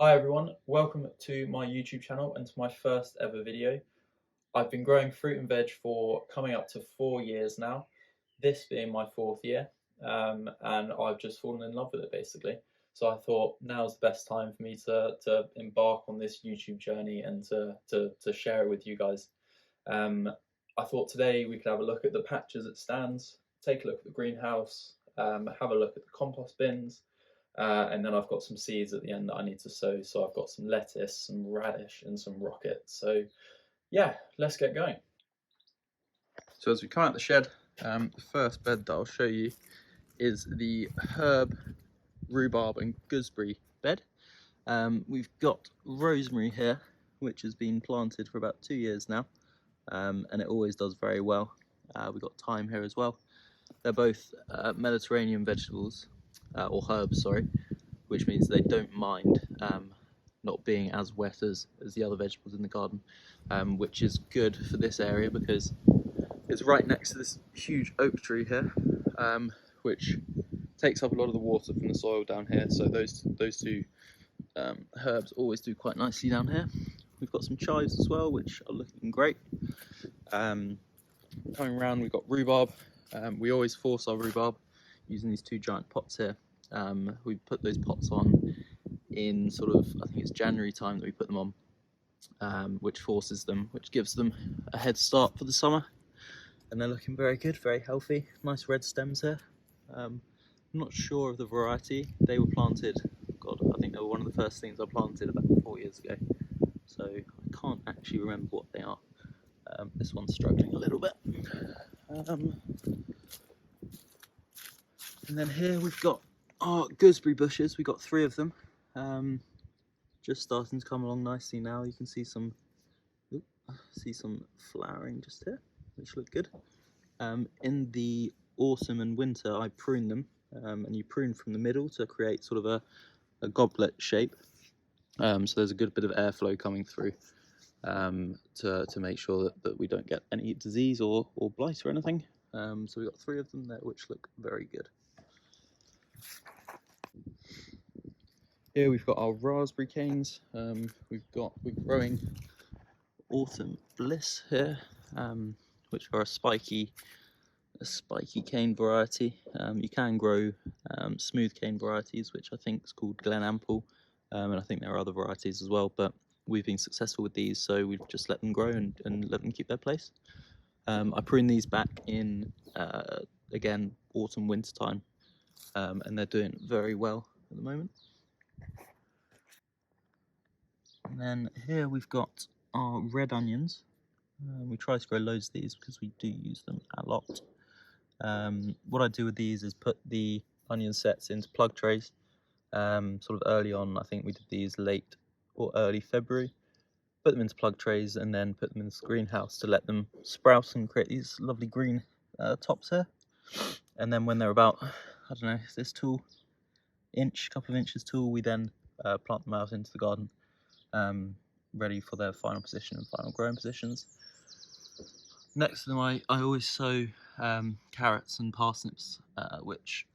Hi everyone, welcome to my YouTube channel and to my first ever video. I've been growing fruit and veg for coming up to 4 years now, this being my fourth year, and I've just fallen in love with it basically. So I thought now's the best time for me to embark on this YouTube journey and to share it with you guys. Um, I thought today we could have a look at the patches it stands, take a look at the greenhouse, have a look at the compost bins, and then I've got some seeds at the end that I need to sow. So I've got some lettuce, some radish, and some rocket. So yeah, let's get going. So as we come out the shed, the first bed that I'll show you is the herb, rhubarb, and gooseberry bed. We've got rosemary here, which has been planted for about 2 years now, and it always does very well. We've got thyme here as well. They're both Mediterranean vegetables, or herbs, sorry, which means they don't mind not being as wet as the other vegetables in the garden, which is good for this area because it's right next to this huge oak tree here, which takes up a lot of the water from the soil down here. So those two herbs always do quite nicely down here. We've got some chives as well, which are looking great. Coming around, we've got rhubarb. We always force our rhubarb using these two giant pots here. We put those pots on in sort of, I think it's January time that we put them on, which forces them, which gives them a head start for the summer. And they're looking very good, very healthy. Nice red stems here. I'm not sure of the variety. They were planted, God, I think they were one of the first things I planted about 4 years ago. So I can't actually remember what they are. This one's struggling a little bit. And then here we've got our gooseberry bushes. We've got 3 of them. Just starting to come along nicely now. You can see some flowering just here, which look good. In the autumn and winter, I prune them, and you prune from the middle to create sort of a goblet shape. So there's a good bit of airflow coming through to make sure that we don't get any disease or blight or anything. So we've got 3 of them there, which look very good. Here we've got our raspberry canes. We're growing autumn bliss here, which are a spiky cane variety. You can grow smooth cane varieties, which I think is called Glen Ample, and I think there are other varieties as well, but we've been successful with these, so we've just let them grow and let them keep their place. I prune these back in, again, autumn, winter time, and they're doing very well at the moment. And then here we've got our red onions. We try to grow loads of these because we do use them a lot. What I do with these is put the onion sets into plug trays, sort of early on. I think we did these late or early February. Put them into plug trays and then put them in the greenhouse to let them sprout and create these lovely green tops here. And then when they're about, I don't know, this tall, couple of inches tall, we then plant them out into the garden, ready for their final position and final growing positions. Next to them, I always sow carrots and parsnips, which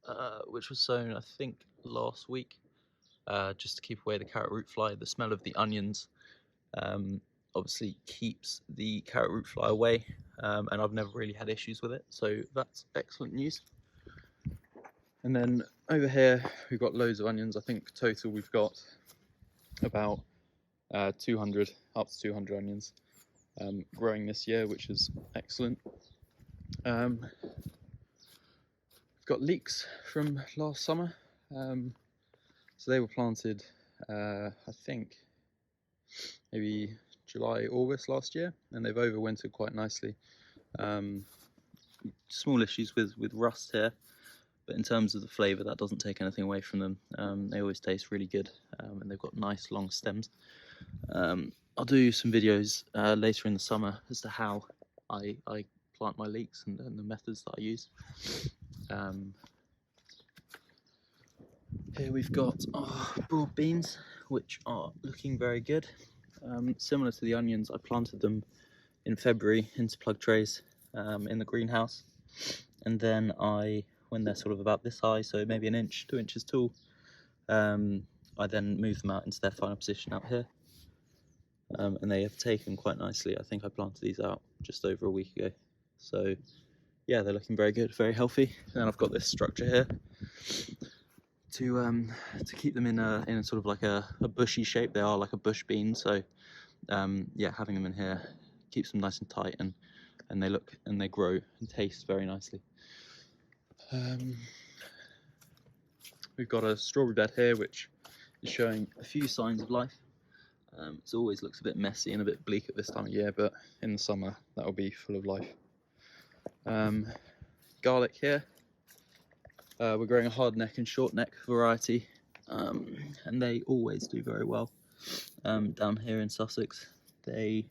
was sown, I think, last week, just to keep away the carrot root fly. The smell of the onions obviously keeps the carrot root fly away, and I've never really had issues with it, so that's excellent news. And then over here we've got loads of onions. I think total we've got about 200, up to 200 onions growing this year, which is excellent. We've got leeks from last summer. So they were planted, I think, maybe July, August last year, and they've overwintered quite nicely. Small issues with rust here, but in terms of the flavour, that doesn't take anything away from them. They always taste really good, and they've got nice long stems. I'll do some videos later in the summer as to how I plant my leeks and the methods that I use. Here we've got our broad beans, which are looking very good. Similar to the onions, I planted them in February into plug trays in the greenhouse, and then when they're sort of about this high, so maybe an inch, 2 inches tall, I then moved them out into their final position out here, and they have taken quite nicely. I think I planted these out just over a week ago, so yeah, they're looking very good, very healthy. And I've got this structure here to keep them in a sort of like a bushy shape. They are like a bush bean, so yeah, having them in here keeps them nice and tight, and they look and they grow and taste very nicely. We've got a strawberry bed here which is showing a few signs of life. It always looks a bit messy and a bit bleak at this time of year, but in the summer that will be full of life. Garlic here. We're growing a hard neck and short neck variety, and they always do very well down here in Sussex. I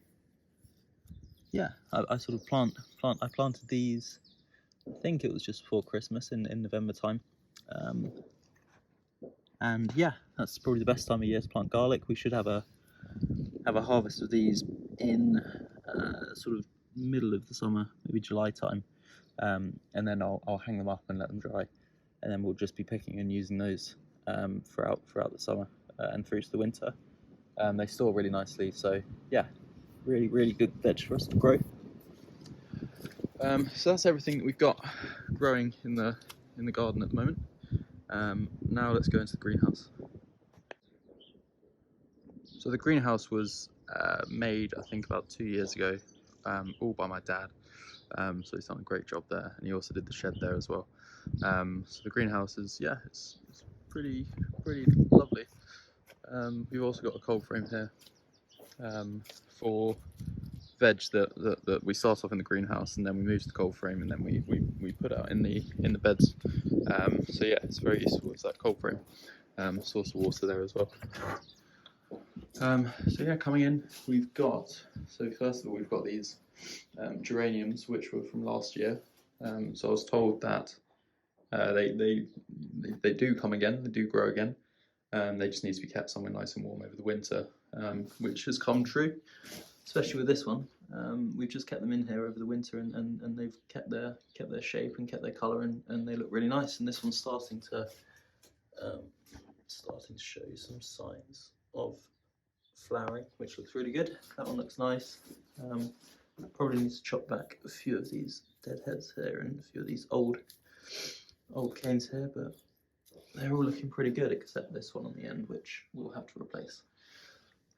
sort of I planted these, I think it was just before Christmas in November time. And yeah, that's probably the best time of year to plant garlic. We should have a harvest of these in sort of middle of the summer, maybe July time, and then I'll hang them up and let them dry, and then we'll just be picking and using those throughout the summer and through to the winter. They store really nicely, so yeah, really good veg for us to grow. So that's everything that we've got growing in the garden at the moment. Now let's go into the greenhouse. So the greenhouse was made, I think, about 2 years ago, all by my dad. So he's done a great job there, and he also did the shed there as well. So the greenhouse is, yeah, it's pretty lovely. We've also got a cold frame here for veg that we start off in the greenhouse, and then we move to the cold frame, and then we put out in the beds. So yeah, it's very useful. It's that cold frame. Source of water there as well. So yeah, coming in, we've got, so first of all, we've got these geraniums, which were from last year. So I was told that they do come again, they do grow again. They just need to be kept somewhere nice and warm over the winter, which has come true, especially with this one. We've just kept them in here over the winter, and they've kept their shape and kept their colour, and they look really nice. And this one's starting to show you some signs of flowering, which looks really good. That one looks nice. Probably need to chop back a few of these dead heads here and a few of these old canes here, but they're all looking pretty good except this one on the end, which we'll have to replace.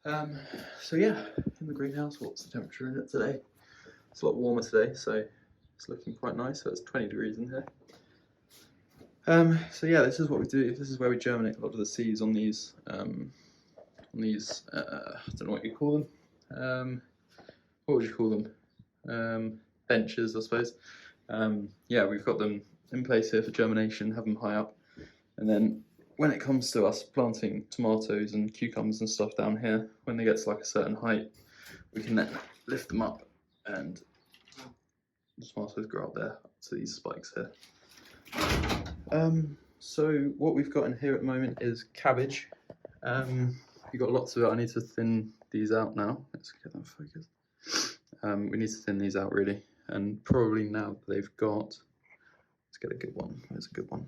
So yeah, in the greenhouse, what's the temperature in it today? It's a lot warmer today, so it's looking quite nice. So it's 20 degrees in here. So yeah, this is what we do. This is where we germinate a lot of the seeds on these I don't know what you call them. What would you call them? Benches, I suppose. Yeah, we've got them in place here for germination, have them high up, and then when it comes to us planting tomatoes and cucumbers and stuff down here, when they get to like a certain height, we can then lift them up, and the tomatoes grow up there to these spikes here. So what we've got in here at the moment is cabbage. We've got lots of it. I need to thin these out now. Let's get that focused. We need to thin these out really, and probably now that they've got, let's get a good one. There's a good one.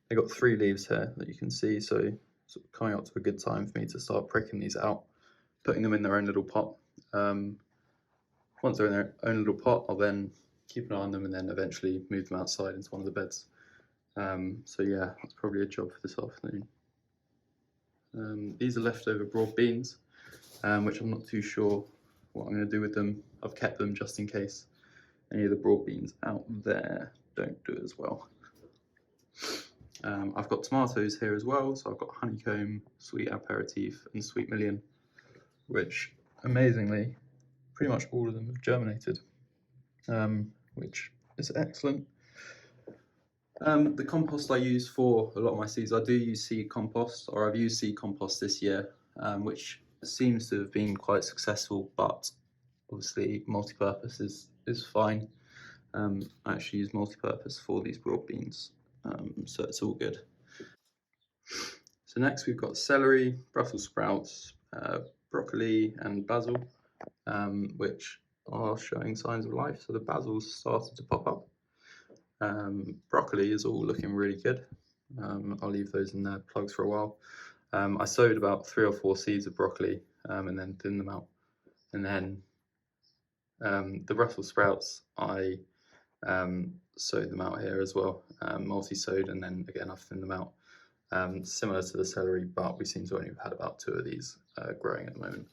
They've got 3 leaves here that you can see, so sort of coming up to a good time for me to start pricking these out, putting them in their own little pot. Once they're in their own little pot, I'll then keep an eye on them and then eventually move them outside into one of the beds. So yeah, that's probably a job for this afternoon. These are leftover broad beans, which I'm not too sure what I'm going to do with them. I've kept them just in case any of the broad beans out there don't do as well. I've got tomatoes here as well, so I've got honeycomb, sweet aperitif and sweet million, which amazingly pretty much all of them have germinated, which is excellent. The compost I use for a lot of my seeds, I do use seed compost, or I've used seed compost this year, which seems to have been quite successful, but obviously multi-purpose is fine. I actually use multi-purpose for these broad beans, so it's all good. So next we've got celery, Brussels sprouts, broccoli and basil, which are showing signs of life. So the basil's started to pop up. Broccoli is all looking really good. I'll leave those in their plugs for a while. I sowed about 3 or 4 seeds of broccoli and then thinned them out. And then the Brussels sprouts, I sowed them out here as well, multi-sowed, and then again I've thinned them out. Similar to the celery, but we seem to only have had about 2 of these growing at the moment.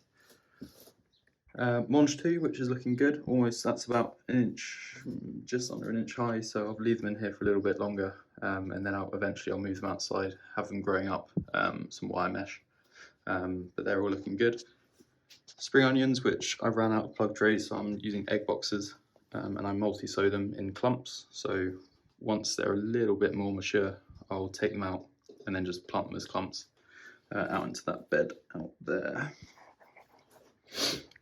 Monge 2, which is looking good, almost, that's about an inch, just under an inch high, so I'll leave them in here for a little bit longer, and then eventually I'll move them outside, have them growing up some wire mesh, but they're all looking good. Spring onions, which I've ran out of plug trays, so I'm using egg boxes, and I multi-sow them in clumps, so once they're a little bit more mature, I'll take them out and then just plant them as clumps out into that bed out there.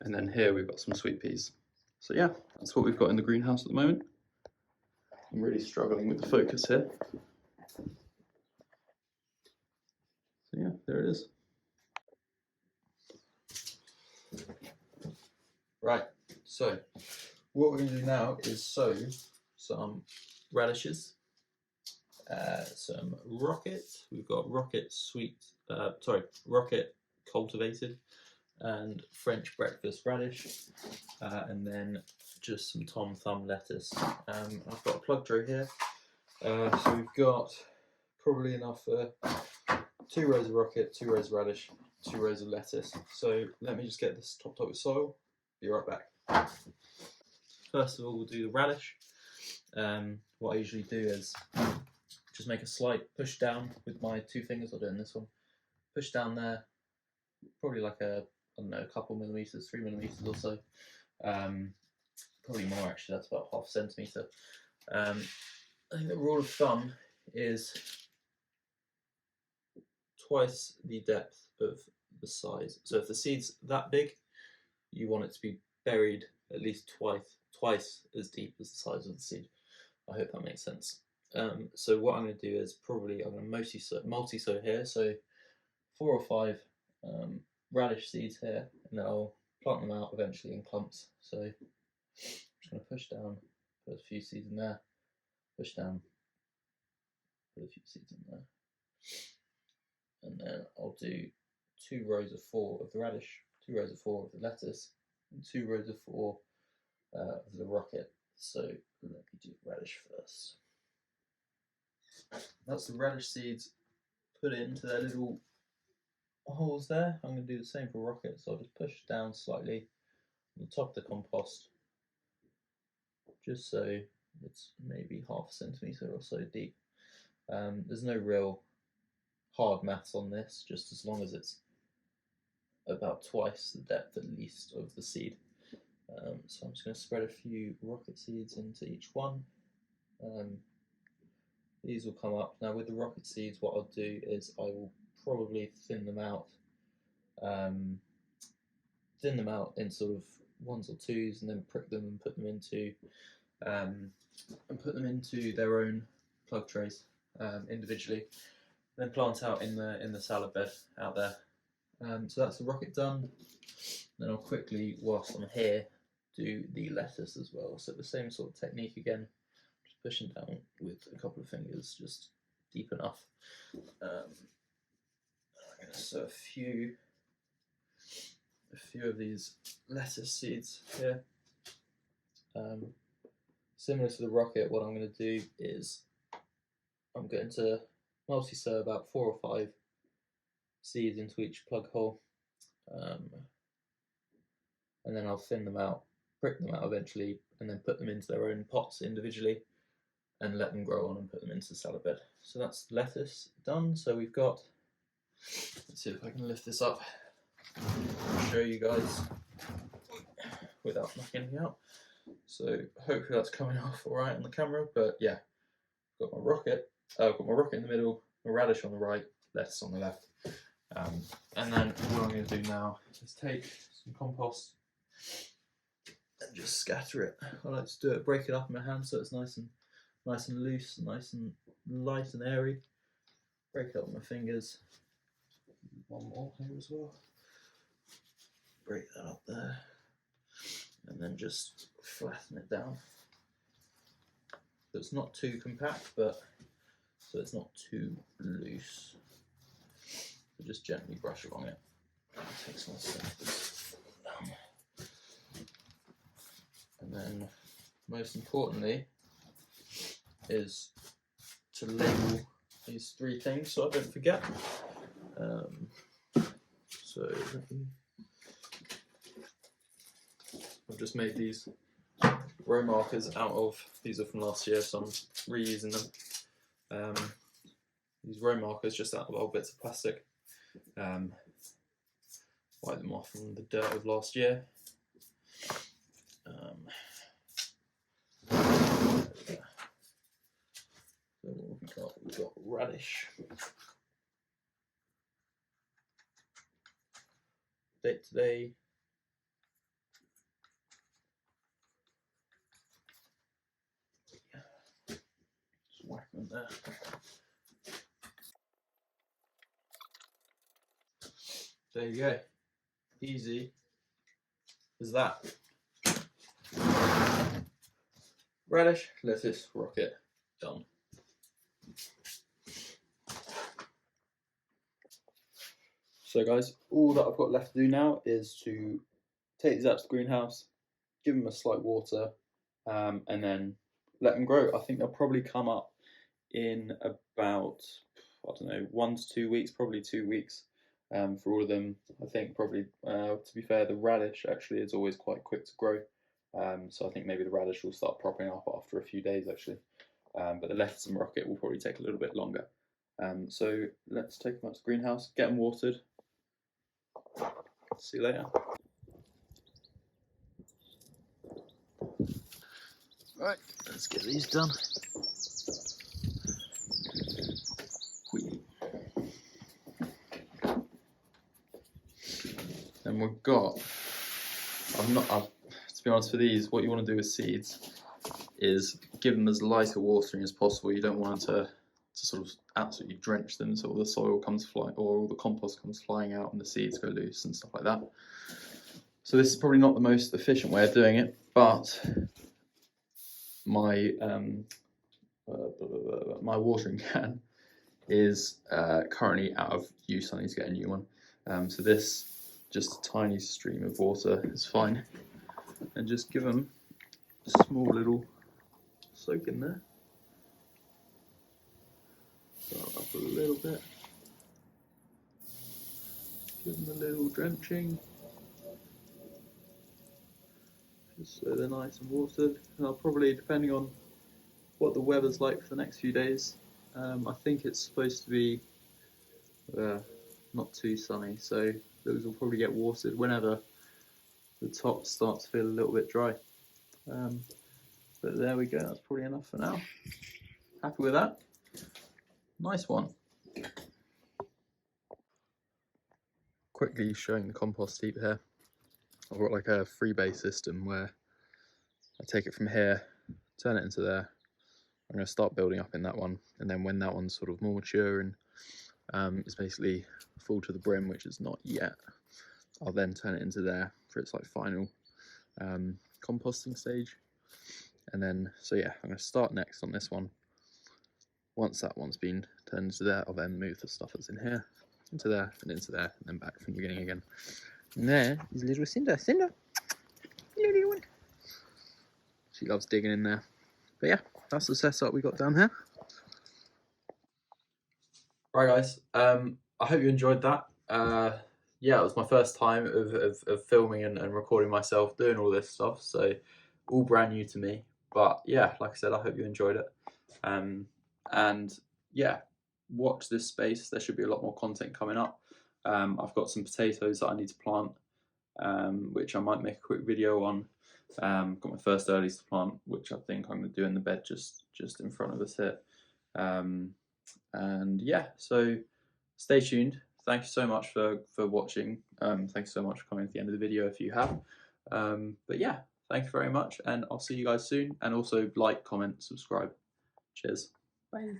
And then here we've got some sweet peas. So yeah, that's what we've got in the greenhouse at the moment. I'm really struggling with the focus here. So yeah, there it is. Right, so what we're going to do now is sow some radishes, some rocket. We've got rocket rocket cultivated, and French breakfast radish, and then just some Tom Thumb lettuce. I've got a plug tray here, so we've got probably enough for 2 rows of rocket, 2 rows of radish, 2 rows of lettuce. So let me just get this topped up with soil. Be right back. First of all, we'll do the radish. What I usually do is just make a slight push down with my 2 fingers. I'll do it in this one. Push down there, probably like a couple millimeters, 3 millimeters or so. Probably more actually. That's about ½ centimeter. I think the rule of thumb is twice the depth of the size. So if the seed's that big, you want it to be buried at least twice as deep as the size of the seed. I hope that makes sense. So what I'm going to do is I'm going to multi-sow here, so 4 or 5 radish seeds here, and then I'll plant them out eventually in clumps. So I'm just going to push down, put a few seeds in there, push down, put a few seeds in there, and then I'll do 2 rows of 4 of the radish, 2 rows of 4 of the lettuce, and 2 rows of 4 of the rocket. So let me do radish first. That's the radish seeds put into their little holes there. I'm going to do the same for rocket, so I'll just push down slightly on the top of the compost, just so it's maybe ½ centimeter or so deep. There's no real hard maths on this, just as long as it's about twice the depth at least of the seed. So I'm just going to spread a few rocket seeds into each one. These will come up. Now with the rocket seeds, what I'll do is I will probably thin them out in sort of 1s or 2s, and then prick them and put them into their own plug trays individually, and then plant out in the salad bed out there. So that's the rocket done. Then I'll quickly, whilst I'm here, do the lettuce as well. So the same sort of technique again, just pushing down with a couple of fingers, just deep enough. I'm going to sow a few of these lettuce seeds here. Similar to the rocket, what I'm going to do is I'm going to multi-sow about 4 or 5 seeds into each plug hole, and then I'll thin them out, prick them out eventually, and then put them into their own pots individually and let them grow on and put them into the salad bed. So that's lettuce done. So we've got, let's see if I can lift this up, show you guys without knocking anything out. So hopefully that's coming off all right on the camera, but yeah, I've got my rocket in the middle, my radish on the right, lettuce on the left. And then what I'm going to do now is take some compost and just scatter it. I like to do it, break it up in my hand so it's nice and loose, nice and light and airy. Break it up with my fingers. One more here as well. Break that up there, and then just flatten it down. So it's not too compact, but so it's not too loose. So just gently brush along it. Take some stuff down. And then, most importantly, is to label these 3 things so I don't forget. So I've just made these row markers out of, these are from last year, so I'm reusing them. These row markers just out of old bits of plastic. Wipe them off from the dirt of last year. So what we've got radish. Date today. Just whack them there. There you go. Easy as that. Radish, lettuce, rocket, done. So guys, all that I've got left to do now is to take these out to the greenhouse, give them a slight water, and then let them grow. I think they'll probably come up in about, I don't know, 1 to 2 weeks, probably 2 weeks for all of them. I think probably, to be fair, the radish actually is always quite quick to grow. So I think maybe the radish will start propping up after a few days actually. But the lettuce and rocket will probably take a little bit longer. So let's take them out to the greenhouse, get them watered. See you later. Right, let's get these done. And we've got, to be honest, for these, what you want to do with seeds is give them as light a watering as possible. You don't want them to sort of absolutely drench them so all the soil comes flying, or all the compost comes flying out and the seeds go loose and stuff like that. So this is probably not the most efficient way of doing it, but my my watering can is currently out of use. I need to get a new one. So this, just a tiny stream of water is fine, and just give them a small little soak in there. Start up a little bit, give them a little drenching, just so they're nice and watered. And I'll probably, depending on what the weather's like for the next few days, I think it's supposed to be not too sunny, so those will probably get watered whenever the top starts to feel a little bit dry. But there we go, that's probably enough for now. Happy with that? Nice one. Quickly showing the compost heap here. I've got like a freebase system where I take it from here, turn it into there. I'm going to start building up in that one, and then when that one's sort of more mature and it's basically full to the brim, which is not yet, I'll then turn it into there for its like final composting stage. And then, so yeah, I'm going to start next on this one. Once that one's been turned into there, I'll then move the stuff that's in here into there and into there, and then back from the beginning again. And there is little Cinder. Cinder, little one. She loves digging in there. But yeah, that's the setup we got down here. Right guys, I hope you enjoyed that. Yeah, it was my first time of filming and recording myself doing all this stuff, so all brand new to me. But yeah, like I said, I hope you enjoyed it. And yeah, watch this space. There should be a lot more content coming up. I've got some potatoes that I need to plant, which I might make a quick video on. Got my first earlies to plant, which I think I'm going to do in the bed just in front of us here. And yeah, so stay tuned. Thank you so much for watching. Thanks so much for coming to the end of the video if you have. But yeah, thank you very much, and I'll see you guys soon. And also like, comment, subscribe. Cheers. Bye.